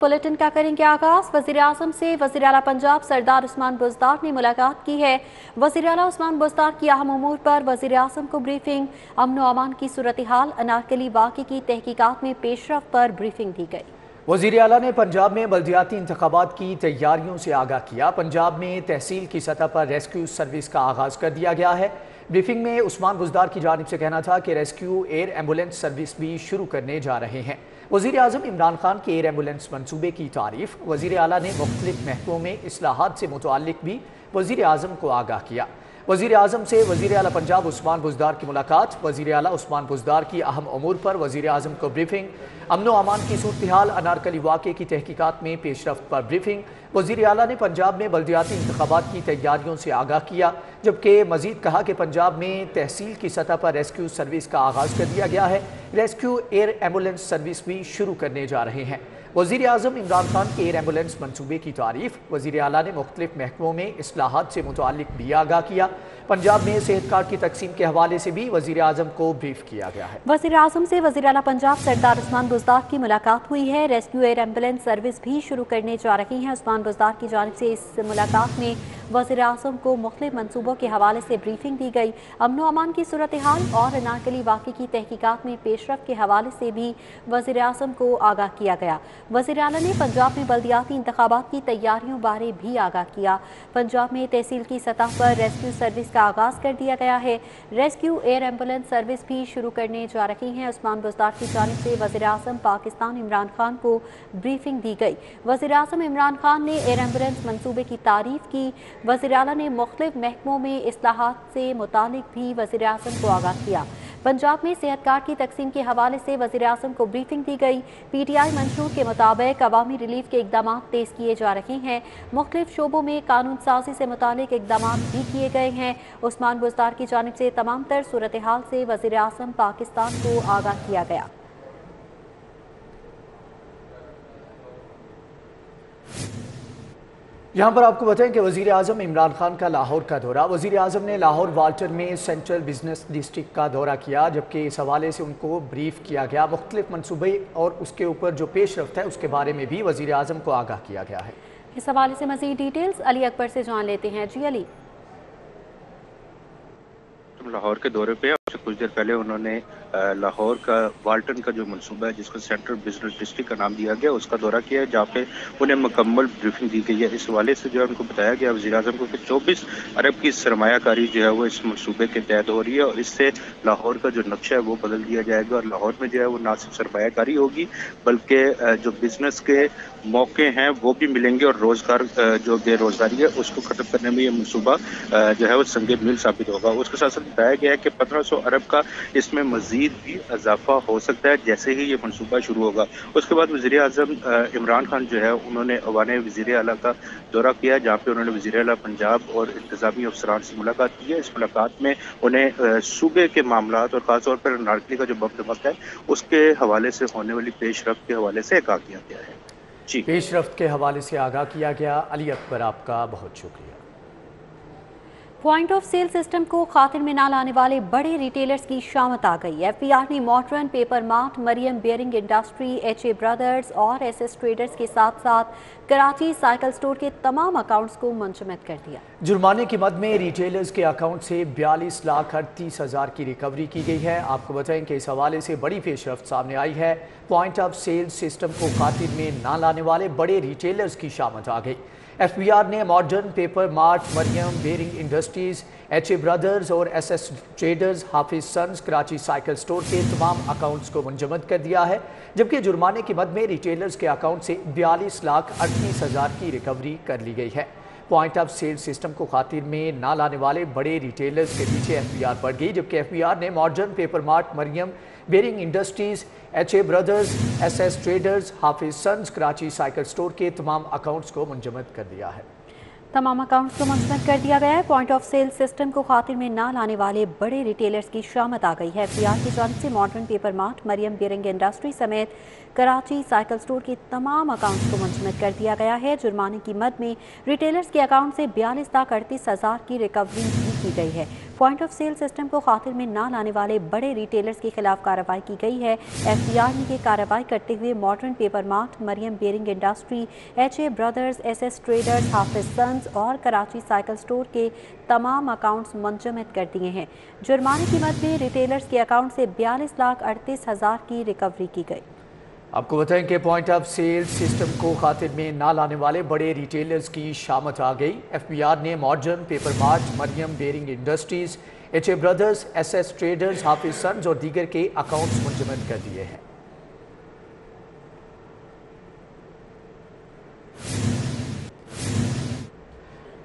Bulletin का करेंगे आगाज। वजीर आजम से वजीर आला पंजाब सरदार उस्मान बुज़दार ने मुलाकात की है। वजीर आला उस्मान बुज़दार की अहम उमूर पर वजीर आजम को ब्रीफिंग। अमन व अमान की सूरत हाल, अनारकली वाक़े की तहकीकात में पेशरफ पर ब्रीफिंग दी गई। वज़ीर आला ने पंजाब में बल्दियाती इंतखाबात की तैयारियों से आगाह किया। पंजाब में तहसील की सतह पर रेस्क्यू सर्विस का आगाज़ कर दिया गया है। ब्रीफिंग में उस्मान बुज़दार की जानिब से कहना था कि रेस्क्यू एयर एम्बुलेंस सर्विस भी शुरू करने जा रहे हैं। वज़ीर आज़म इमरान खान के एयर एम्बुलेंस मनसूबे की तारीफ। वज़ीर आला ने मुख्तलिफ महकमों में इस्लाहात से मुताल्लिक भी वज़ीर आज़म को आगाह किया। वज़ीर आज़म से वज़ीर आला पंजाब उस्मान बुज़दार की मुलाकात। वज़ीर आला उस्मान बुज़दार की अहम उमूर पर वज़ीर आज़म को ब्रीफिंग। अमन व अमान की सूरत हाल, अनारकली वाक़े की तहकीकात में पेशरफ्त पर ब्रीफिंग। वज़ीर आला ने पंजाब में बल्दियाती इंतखाबात की तैयारियों से आगाह किया, जबकि मज़ीद कहा कि पंजाब में तहसील की सतह पर रेस्क्यू सर्विस का आगाज़ कर दिया गया है। रेस्क्यू एयर एम्बुलेंस सर्विस भी शुरू करने जा रहे हैं। वज़ीर आज़म इमरान खान के एयर एम्बुलेंस मनसूबे की तारीफ। वज़ीर आला ने मुख्तलिफ महकमों में इस्लाहात से मुताल्लिक भी आगाह किया। पंजाब में सेहत कार्ड की तकसीम के हवाले से भी वज़ीर आज़म को ब्रीफ किया गया है। वज़ीर आज़म से वज़ीर आला पंजाब सरदार उस्मान बुज़दार की मुलाकात हुई है। रेस्क्यू एयर एम्बुलेंस सर्विस भी शुरू करने जा रही हैं। उस्मान बुज़दार की जानिब से इस मुलाकात में वज़ीर आज़म को मुख्तलिफ मनसूबों के हवाले से ब्रीफिंग दी गई। अमन व अमान की सूरत हाल और अनारकली वाक़े की तहकीकात में पेशरफ के हवाले से भी वज़ीर आज़म को आगाह किया गया। वज़ीर आला ने पंजाब में बल्दियाती इंतखाबात की तैयारियों बारे भी आगाह किया। पंजाब में तहसील की सतह पर रेस्क्यू सर्विस का आगाज़ कर दिया गया है। रेस्क्यू एयर एम्बुलेंस सर्विस भी शुरू करने जा रही हैं। उस्मान बुज़दार की जानिब से वज़ीर आज़म पाकिस्तान इमरान खान को ब्रीफिंग दी गई। वज़ीर आज़म इमरान खान ने एयर एम्बुलेंस मनसूबे की तारीफ की। वज़ीर आला ने मुख्तलिफ महकमों में इस्लाहात से मुतालिक भी वज़ीर आज़म को आगाह किया। पंजाब में सेहत कार्ड की तकसीम के हवाले से वज़ीर आज़म को ब्रीफिंग दी गई। PTI मंशूर के मुताबिक अवामी रिलीफ के इक़दाम तेज़ किए जा रहे हैं। मुख्तलिफ शोबों में कानून साजी से मुतालिक इक़दाम भी किए गए हैं। उस्मान बुज़दार की जानिब से तमाम तर सूरत हाल से वज़ीर आज़म पाकिस्तान को आगाह किया गया। यहाँ पर आपको बताएं कि वज़ीर आज़म इमरान खान का लाहौर का दौरा। वज़ीर आज़म ने लाहौर वाल्टर में सेंट्रल बिजनेस डिस्ट्रिक्ट का दौरा किया, जबकि इस हवाले से उनको ब्रीफ किया गया। मुख्तलिफ मनसूबे और उसके ऊपर जो पेश रफ्त है उसके बारे में भी वज़ीर आज़म को आगाह किया गया है। इस हवाले से मज़ीद डिटेल्स अली अकबर से जान लेते हैं। जी अली। लाहौर के दौरे पे और कुछ देर पहले उन्होंने लाहौर का वाल्टन का जो मंसूबा है जिसको सेंट्रल बिजनेस डिस्ट्रिक्ट का नाम दिया गया उसका दौरा किया है, जहाँ पे उन्हें मुकम्मल ब्रीफिंग दी गई है। इस हवाले से जो है उनको बताया गया वज़ीर आज़म को कि 24 अरब की सरमायाकारी जो है वो इस मंसूबे के तहत हो रही है और इससे लाहौर का जो नक्शा है वो बदल दिया जाएगा और लाहौर में जो है वो ना सिर्फ सरमायाकारी होगी बल्कि जो बिजनेस के मौके हैं वो भी मिलेंगे और रोजगार जो बेरोजगारी है उसको खत्म करने में ये मंसूबा जो है वो संगे मील साबित होगा। उसके साथ साथ बताया गया है कि 1500 अरब का इसमें मजीद भी इजाफा हो सकता है जैसे ही ये मनसूबा शुरू होगा। उसके बाद वज़ीर आज़म इमरान खान जो है उन्होंने अवाने वज़ीर आला का दौरा किया, जहाँ पे उन्होंने वज़ीर आला पंजाब और इंतजामी अफसरान से मुलाकात की है। इस मुलाकात में उन्हें सूबे के मामलात और खासतौर पर नारकली का जो बंदोबस्त है उसके हवाले से होने वाली पेशरफ्त के हवाले से आगाह किया गया है। जी, पेशरफ्त के हवाले से आगाह किया गया। अली अकबर, आपका बहुत शुक्रिया। पॉइंट ऑफ सेल सिस्टम को खातिर में ना लाने वाले बड़े रिटेलर्स की शामत आ गई। FBR ने modern, paper mart, Maryam bearing industry, HA brothers और SS ट्रेडर्स के साथ साथ कराची साइकिल स्टोर के तमाम अकाउंट्स को मुंजमद कर दिया। जुर्माने की मद में रिटेलर्स के अकाउंट से 42,38,000 की रिकवरी की गई है। आपको बताएं कि इस हवाले से बड़ी पेशरफ्त सामने आई है। पॉइंट ऑफ सेल सिस्टम को खातिर में ना लाने वाले बड़े रिटेलर्स की शामत आ गई। FBR ने modern, paper mart, Maryam bearing industries, HA brothers और SS traders, Hafiz sons, Karachi cycle store के तमाम अकाउंट्स को मुंजमद कर दिया है, जबकि जुर्माने की मद में रिटेलर्स के अकाउंट से 42,38,000 की रिकवरी कर ली गई है। पॉइंट ऑफ सेल सिस्टम को खातिर में ना लाने वाले बड़े रिटेलर्स के पीछे FBR पड़ गई, जबकि FBR ने modern, paper mart, Maryam bearing industries, HA brothers, SS traders, Hafiz sons, Karachi cycle store के तमाम अकाउंट्स को मुंजमद कर दिया है। तमाम अकाउंट्स को मुंजमद कर दिया गया है। पॉइंट ऑफ सेल सिस्टम को खातिर में ना लाने वाले बड़े रिटेलर्स की शामत आ गई है। FBR की जानिब से modern, paper mart, Maryam bearing industry समेत कराची साइकिल स्टोर के तमाम अकाउंट्स को मुंजमद कर दिया गया है। जुर्माने की मद में रिटेलर्स के अकाउंट से 42,38,000 की रिकवरी भी की गई है। पॉइंट ऑफ सेल सिस्टम को खातिर में ना लाने वाले बड़े रिटेलर्स के खिलाफ कार्रवाई की गई है। FBR ने ये कार्रवाई करते हुए modern paper mart, Maryam bearing industry, HA brothers, SS traders, Hafiz sons और कराची साइकिल स्टोर के तमाम अकाउंट्स मुंजमद कर दिए हैं। जुर्माने की मद में रिटेलर्स के अकाउंट से 42,38,000 की रिकवरी की गई। आपको बताएं कि पॉइंट ऑफ सेल सिस्टम को खातिर में ना लाने वाले बड़े रिटेलर्स की शामत आ गई। FBR ने modern paper mart, Maryam bearing industries, HA brothers, SS traders, Hafiz sons और दीगर के अकाउंट्स मुंजमद कर दिए हैं।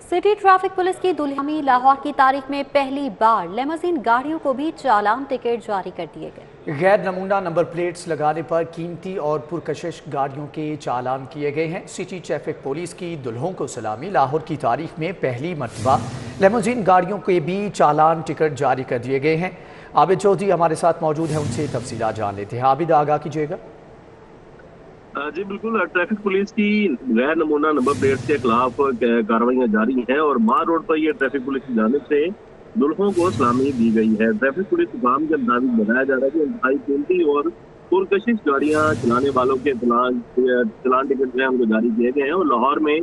सिटी ट्रैफिक पुलिस की दुल्हमी लाहौर की तारीख में पहली बार लेमोजिन गाड़ियों को भी चालान टिकट जारी कर दिए गए। गैर नमूना नंबर प्लेट्स लगाने पर कीमती और पुरकशिश गाड़ियों के चालान किए गए हैं। सिटी ट्रैफिक पुलिस की दुल्हों को सलामी। लाहौर की तारीख में पहली मरतबा लेमोजिन गाड़ियों के भी चालान टिकट जारी कर दिए गए हैं। आबिद चौधरी हमारे साथ मौजूद हैं, उनसे तफसीलात जान लेते हैं। आबिद, आगाह कीजिएगा। जी बिल्कुल, ट्रैफिक पुलिस की गैर नमूना नंबर प्लेट के खिलाफ कार्रवाइयां जारी हैं और मार रोड पर ये ट्रैफिक पुलिस की जानिब से दुल्हों को सलामी दी गई है। ट्रैफिक पुलिस काम के मुताबिक बताया जा रहा है कि इंतहाई कीमती और पुरकशिश गाड़ियां चलाने वालों के चलान टिकट जो है उनको जारी किए गए हैं और लाहौर में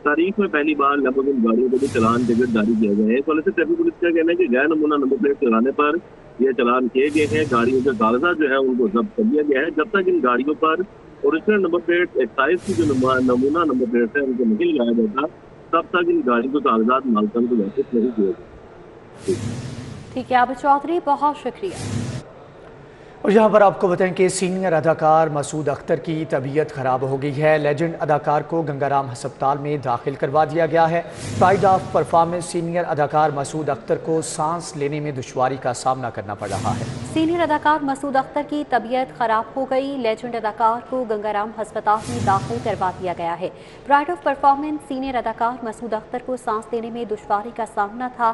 तारीख में पहली बार लेमोजिन गाड़ियों को भी चलान टिकट जारी किए गए हैं। इस वजह से ट्रैफिक पुलिस का कहना है कि गैर नमूना नंबर प्लेट चलाने पर यह चलान किए गए हैं। गाड़ियों के कागजात जो है उनको जब्त कर दिया गया है। जब तक इन गाड़ियों पर ओरिजिनल नंबर प्लेट एक्साइज की जो नमूना नंबर प्लेट है उनको नहीं लगाया जाता, तब तक इन गाड़ियों के कागजात मालकन को वापस नहीं किए जाते। ठीक है आबिद चौधरी, बहुत शुक्रिया। और यहाँ पर आपको बताएं कि सीनियर अदाकार मसूद अख्तर की तबीयत ख़राब हो गई है। लेजेंड अदाकार को गंगाराम अस्पताल में दाखिल करवा दिया गया है। प्राइड ऑफ परफॉर्मेंस सीनियर अदाकार मसूद अख्तर को सांस लेने में दुश्वारी का सामना करना पड़ रहा है। सीनियर अदाकार मसूद अख्तर की तबीयत खराब हो गई। लेजेंड अदाकार को गंगाराम अस्पताल में दाखिल करवा दिया गया है। प्राइड ऑफ परफॉर्मेंस सीनियर अदाकार मसूद अख्तर को सांस लेने में दुश्वारी का सामना था,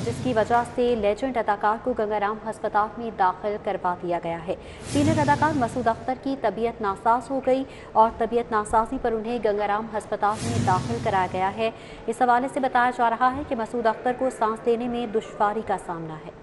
जिसकी वजह से लेजेंड अदाकार को गंगाराम अस्पताल में दाखिल करवा दिया गया है। सीनियर अदाकार मसूद अख्तर की तबीयत नासाज हो गई और तबीयत नासाजी पर उन्हें गंगाराम अस्पताल में दाखिल कराया गया है। इस हवाले से बताया जा रहा है कि मसूद अख्तर को सांस लेने में दुश्वारी का सामना है।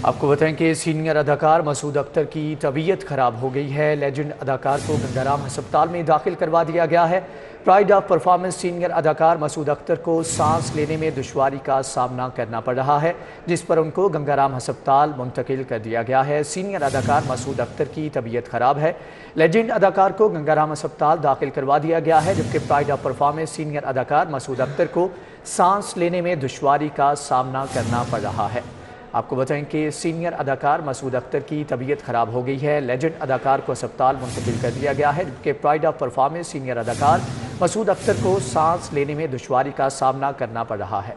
आपको बताएं कि सीनियर अदाकार मसूद अख्तर की तबीयत खराब हो गई है। लेजेंड अदाकार को गंगाराम अस्पताल में दाखिल करवा दिया गया है। प्राइड ऑफ परफॉर्मेंस सीनियर अदाकार मसूद अख्तर को सांस लेने में दुश्वारी का सामना करना पड़ रहा है, जिस पर उनको गंगाराम अस्पताल मुंतकिल कर दिया गया है। सीनियर अदाकार मसूद अख्तर की तबीयत खराब है। लेजेंड अदाकार को गंगाराम अस्पताल दाखिल करवा दिया गया है, जबकि प्राइड ऑफ परफॉर्मेंस सीनियर अदाकार मसूद अख्तर को सांस लेने में दुश्वारी का सामना करना पड़ रहा है। आपको बताएं कि सीनियर अदाकार मसूद अख्तर की तबीयत ख़राब हो गई है। लेजेंड अदाकार को अस्पताल मुंतकिल कर दिया गया है, जबकि प्राइड ऑफ परफॉर्मेंस सीनियर अदाकार मसूद अख्तर को सांस लेने में दुश्वारी का सामना करना पड़ रहा है।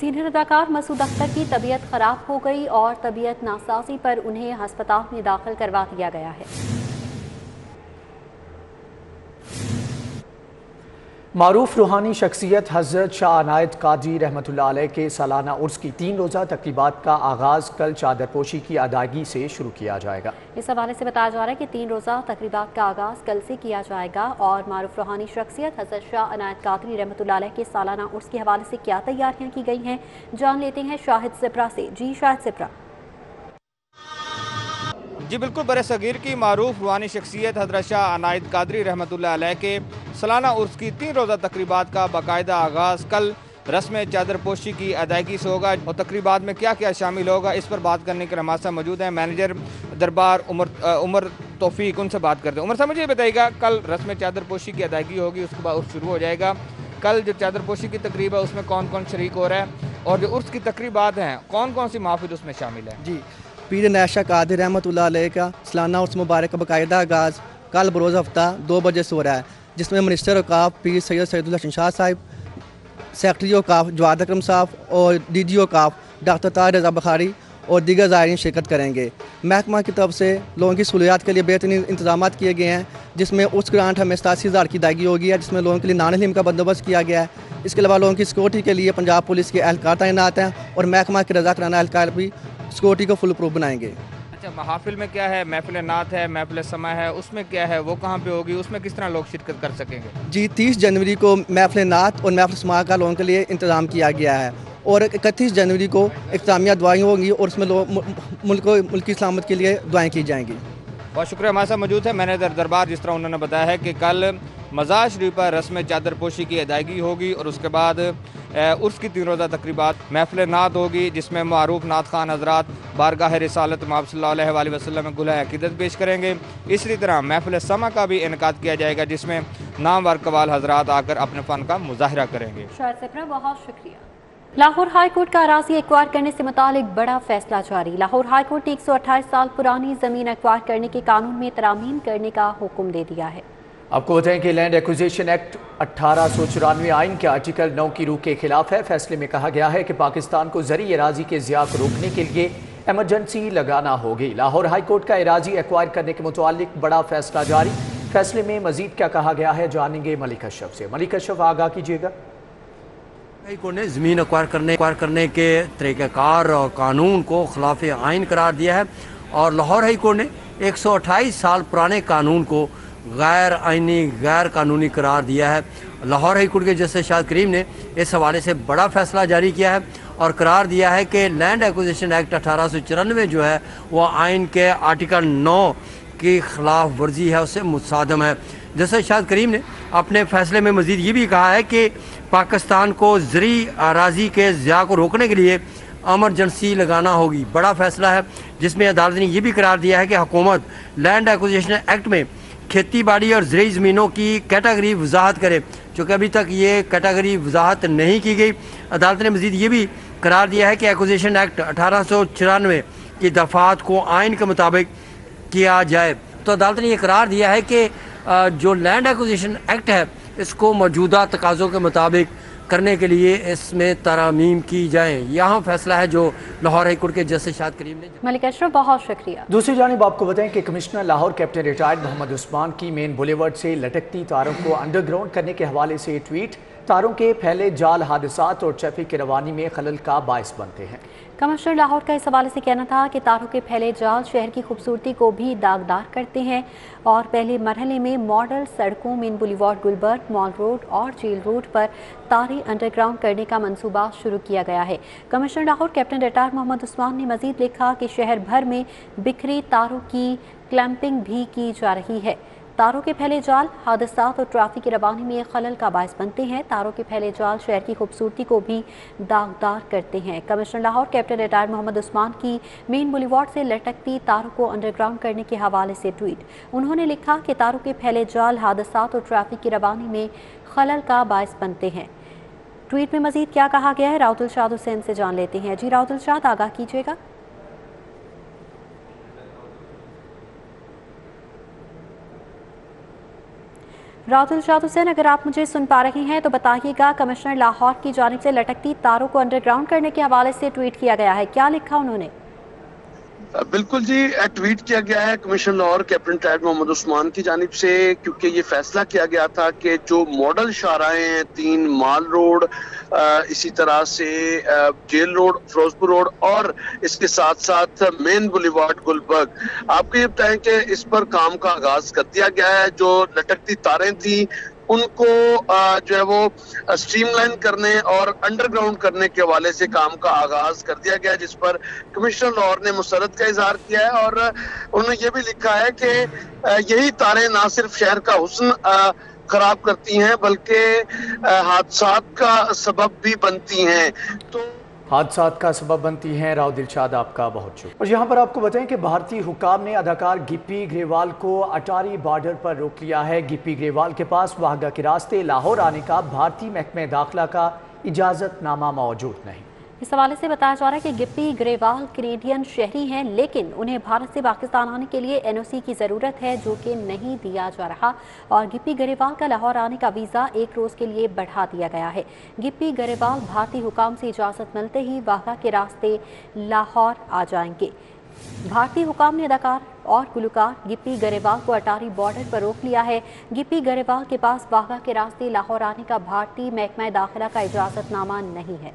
सीनियर अदाकार मसूद अख्तर की तबीयत खराब हो गई और तबीयत नासाजी पर उन्हें अस्पताल में दाखिल करवा दिया गया है। मारूफ रूहानी शख्सियत हज़रत शाह अनायत कादरी रहमतुल्लाह अलैह के सालाना उर्स की 3 रोज़ा तक़रीबात का आगाज़ कल चादरपोशी की अदायगी से शुरू किया जाएगा। इस हवाले से बताया जा रहा है कि 3 रोज़ा तक़रीबात का आगाज़ कल से किया जाएगा और मारूफ रूहानी शख्सियत हज़रत शाह अनायत कादरी रहमतुल्लाह अलैह के सालाना उर्स के हवाले से क्या तैयारियाँ की गई हैं, जान लेते हैं शाहिद सिप्रा से। जी शाहिद सिप्रा। जी बिल्कुल, बरे सगीर की मारूफ रूहानी शख्सियत हज़रत शाह अनायत कादरी रहमतुल्लाह अलैह के सालाना उर्स की 3 रोज़ा तकरीबात का बाकायदा आगाज़ कल रस्म चादरपोशी की अदायगी से होगा और तकरीबात में क्या क्या शामिल होगा, इस पर बात करने के लिए हमारे साथ मौजूद हैं मैनेजर दरबार उमर तौफीक। उनसे बात करते हैं। उमर साहब, मुझे ये बताइएगा, कल रस्म चादरपोशी की अदायगी होगी, उसके बाद उर्स शुरू हो जाएगा। कल जो चादरपोशी की तकरीब है उसमें कौन कौन शरीक हो रहा है और जो उर्स की तकरीबात हैं कौन कौन सी महफिल उसमें शामिल है? जी, पीर नायत कादरी रहमतुल्लाह अलैह का सालाना उर्स मुबारक का बाकायदा आगाज़ कल बरोज़ हफ्ता 2 बजे से हो रहा है, जिसमें मिनिस्टर औकाफ पीर सैयद सैयदुल हसन शाह साहिब, सेक्रेटरी औकाफ जवाद अकरम साहब और DG औकाफ डॉक्टर ताहिर रज़ा बुखारी और दीगर ज़ायरीन शिरकत करेंगे। महकमा की तरफ से लोगों की सहूलियात के लिए बेहतरीन इंतजाम किए गए हैं, जिसमें उस ग्रांट हमें 87,000 की अदायगी होगी है, जिसमें लोगों के लिए नान-ए-इल्म का बंदोबस्त किया गया है। इसके अलावा लोगों की सिक्योरिटी के लिए पंजाब पुलिस के एहलकार तैनात हैं और महकमा के रज़ा कराना एहलकार भी सिक्योरिटी को फुल प्रूफ बनाएंगे। अच्छा, महाफिल में क्या है? महफिल नात है, महफिल समय है, उसमें क्या है, वो कहाँ पे होगी, उसमें किस तरह लोग शिरकत कर सकेंगे? जी, 30 जनवरी को महफिल नात और महफिल समा का लोगों के लिए इंतज़ाम किया गया है और 31 जनवरी को इख्तितामिया दुआएं होंगी और उसमें मुल्क की सलामत के लिए दुआएं की जाएंगी। बहुत शुक्रिया, हमारे साथ मौजूद है मैनेजर दरबार। जिस तरह उन्होंने बताया है कि कल मज़ार शरीफ पर रस्म चादर पोशी की अदायगी होगी और उसके बाद उर्स की 3 रोज़ा तकरीबात महफिल नात होगी, जिसमें मारूफ नात खान हजरात बारगाह रिसालत मआब सल्लल्लाहु अलैहि वसल्लम में गुलाह अक़ीदत पेश करेंगे। इसी तरह महफिल समा का भी इनकाद किया जाएगा, जिसमें नामवर कवाल हजरात आकर अपने फ़न का मुजाहरा करेंगे। बहुत शुक्रिया। लाहौर हाई कोर्ट का अराज़ी एक्वायर करने से मुतालिक बड़ा फैसला जारी। लाहौर हाई कोर्ट ने 128 साल पुरानी ज़मीन एक्वायर करने के कानून में तरामीम करने का हुक्म दे दिया है। आपको बताएं कि लैंड एक्विजिशन एक्ट 1894 आइन के आर्टिकल 9 की रूह के खिलाफ है। फैसले में कहा गया है कि पाकिस्तान को ज़री एराज़ी के ज़िया को रोकने के लिए एमरजेंसी लगाना होगी। लाहौर हाई कोर्ट का एराज़ी एक्वायर करने के मुतालिक बड़ा फैसला जारी। फैसले में मजीद क्या कहा गया है, जानेंगे मलिक अशरफ से। मलिक अशरफ, आगाह कीजिएगा। हाई कोर्ट ने ज़मीन एक्वायर करने के तरीक़ाकार और कानून को खिलाफ आइन करार दिया है और लाहौर हाई कोर्ट ने 128 साल पुराने कानून को गैर आइनी गैर कानूनी करार दिया है। लाहौर हाई कोर्ट के जस्टिस शाद करीम ने इस हवाले से बड़ा फैसला जारी किया है और करार दिया है कि लैंड एक्विजिशन एक्ट 1894 जो है वह आइन के आर्टिकल 9 की खिलाफ वर्जी है, उससे मुसादम है। जस्टिस शाद करीम ने अपने फैसले में मजीद ये भी कहा है कि पाकिस्तान को ज़री अराज़ी के ज़िया को रोकने के लिए एमरजेंसी लगाना होगी। बड़ा फैसला है जिसमें अदालत ने यह भी करार दिया है कि हुकूमत लैंड एक्विजिशन एक्ट में खेती बाड़ी और ज़रूरी ज़मीनों की कैटेगरी वजाहत करे, चूँकि अभी तक ये कैटेगरी वजाहत नहीं की गई। अदालत ने मज़ीद ये भी करार दिया है कि एक्विजिशन एक्ट 1894 की दफ़ात को आइन के मुताबिक किया जाए। तो अदालत ने यह करार दिया है कि जो लैंड एक्विजिशन एक्ट है इसको मौजूदा तकाज़ों के मुताबिक करने के लिए इसमें तरामीम की जाए। यहाँ फैसला है जो लाहौर हाई कोर्ट के जस्टिस शाद करीम ने। मलिक अशरफ, बहुत शुक्रिया। दूसरी जानिब आपको बताएं कि commissioner Lahore captain retired Muhammad Usman की मेन बुलेवर्ड से लटकती तारों को अंडरग्राउंड करने के हवाले से ट्वीट। तारों के फैले जाल हादसात और ट्रैफिक की रवानी में खलल का बायस बनते हैं। कमिश्नर लाहौर का इस हवाले से कहना था कि तारों के फैले जाल शहर की खूबसूरती को भी दागदार करते हैं और पहले मरहले में मॉडल सड़कों main boulevard Gulberg, mall road और जेल रोड पर तारें अंडरग्राउंड करने का मंसूबा शुरू किया गया है। Commissioner Lahore captain retired Muhammad Usman ने मजीद लिखा कि शहर भर में बिखरे तारों की क्लैंपिंग भी की जा रही है। तारों के फैले जाल हादसात और ट्रैफिक की रवानी में खलल का बायस बनते हैं। तारों के फैले जाल शहर की खूबसूरती को भी दागदार करते हैं। Commissioner Lahore captain retired Muhammad Usman की मेन बुलेवार्ड से लटकती तारों को अंडरग्राउंड करने के हवाले से ट्वीट। उन्होंने लिखा कि तारों के फैले जाल हादसात और ट्रैफिक की रवानी में खलल का बायस बनते हैं। ट्वीट में मजीद क्या कहा गया है, राउतुल शाद हुसैन से जान लेते हैं। जी राउतुल शाद, आगाह कीजिएगा। राउतुल शाद हुसैन, अगर आप मुझे सुन पा रही हैं तो बताइएगा, कमिश्नर लाहौर की जानिब से लटकती तारों को अंडरग्राउंड करने के हवाले से ट्वीट किया गया है, क्या लिखा उन्होंने? बिल्कुल जी, ट्वीट किया गया है commissioner Lahore captain retired Muhammad Usman की जानिब से, क्योंकि ये फैसला किया गया था कि जो मॉडल शाहराएं हैं 3 माल रोड, इसी तरह से जेल रोड, फिरोजपुर रोड और इसके साथ साथ मेन बुलेवार्ड गुलबर्ग, आपको ये बताएं कि इस पर काम का आगाज कर दिया गया है। जो लटकती तारें थी उनको जो है वो स्ट्रीमलाइन करने और अंडरग्राउंड करने के हवाले से काम का आगाज कर दिया गया, जिस पर कमिश्नर लाहौर ने मुसरत का इजहार किया है और उन्होंने ये भी लिखा है कि यही तारें ना सिर्फ शहर का हुस्न खराब करती हैं बल्कि हादसात का सबब भी बनती हैं। तो हादसात का सबब बनती हैं। राव दिलशाद, आपका बहुत शुक्रिया। और यहाँ पर आपको बताएं कि भारतीय हुकाम ने अदाकार गिप्पी ग्रेवाल को अटारी बॉर्डर पर रोक लिया है। गिप्पी ग्रेवाल के पास वाहगा के रास्ते लाहौर आने का भारतीय महकमे दाखिला का इजाज़तनामा मौजूद नहीं। इस हवाले से बताया जा रहा है कि गिप्पी ग्रेवाल कैनेडियन शहरी हैं, लेकिन उन्हें भारत से पाकिस्तान आने के लिए एनओसी की ज़रूरत है, जो कि नहीं दिया जा रहा और गिप्पी ग्रेवाल का लाहौर आने का वीज़ा 1 रोज़ के लिए बढ़ा दिया गया है। गिप्पी ग्रेवाल भारतीय हुकाम से इजाज़त मिलते ही वाहगा के रास्ते लाहौर आ जाएंगे। भारतीय हुकाम ने अदाकार और गुलकार गिप्पी ग्रेवाल को अटारी बॉर्डर पर रोक लिया है। गिप्पी ग्रेवाल के पास वाहगा के रास्ते लाहौर आने का भारतीय महकमा दाखिला का इजाज़तनामा नहीं है।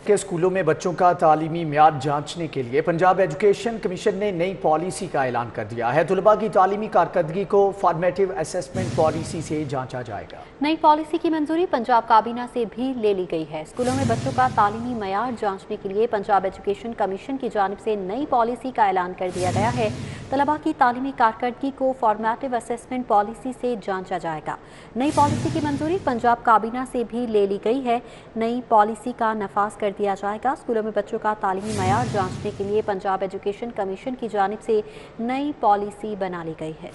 के स्कूलों में बच्चों का तालीमी म्यार जांचने के लिए पंजाब एजुकेशन कमीशन ने नई पॉलिसी का ऐलान कर दिया है। तलबा की तालीमी कारकर्दगी को फॉर्मेटिव असेसमेंट पॉलिसी से जांचा जाएगा। नई पॉलिसी की मंजूरी पंजाब काबीना से भी ले ली गई है। स्कूलों में बच्चों का तालीमी म्यार जांचने के लिए पंजाब एजुकेशन कमीशन की जानिब से नई पॉलिसी का ऐलान कर दिया गया है। तलबा की तालीमी कारकर्दगी को फॉर्मेटिव असेसमेंट पॉलिसी से जांचा जाएगा। नई पॉलिसी की मंजूरी पंजाब काबीना से भी ले ली गई है। नई पॉलिसी का नफाज कर दिया जाएगा। स्कूलों में बच्चों का तालीमी मयार जांचने के लिए पंजाब एजुकेशन कमीशन की जानिब से नई पॉलिसी बना ली गई है।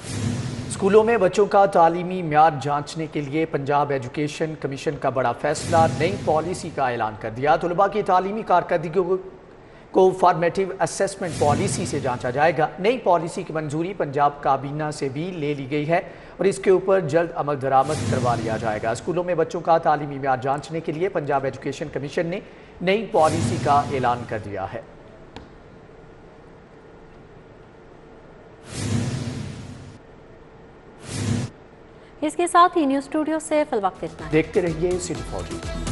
स्कूलों में बच्चों का तालीमी म्यार जांचने के लिए पंजाब एजुकेशन कमीशन का बड़ा फैसला, नई पॉलिसी का ऐलान कर दिया। तलबा की तालीमी कारकर्दगी को फॉर्मेटिव असेसमेंट पॉलिसी से जांचा जाएगा। नई पॉलिसी की मंजूरी पंजाब काबीना से भी ले ली गई है और इसके ऊपर जल्द अमल दरामद करवा लिया जाएगा। स्कूलों में बच्चों का तालीमी म्यार जांचने के लिए पंजाब एजुकेशन कमीशन ने नई पॉलिसी का ऐलान कर दिया है। इसके साथ ही न्यूज़ स्टूडियो से फिलवक्त इतना। देखते रहिए सिटी 4G।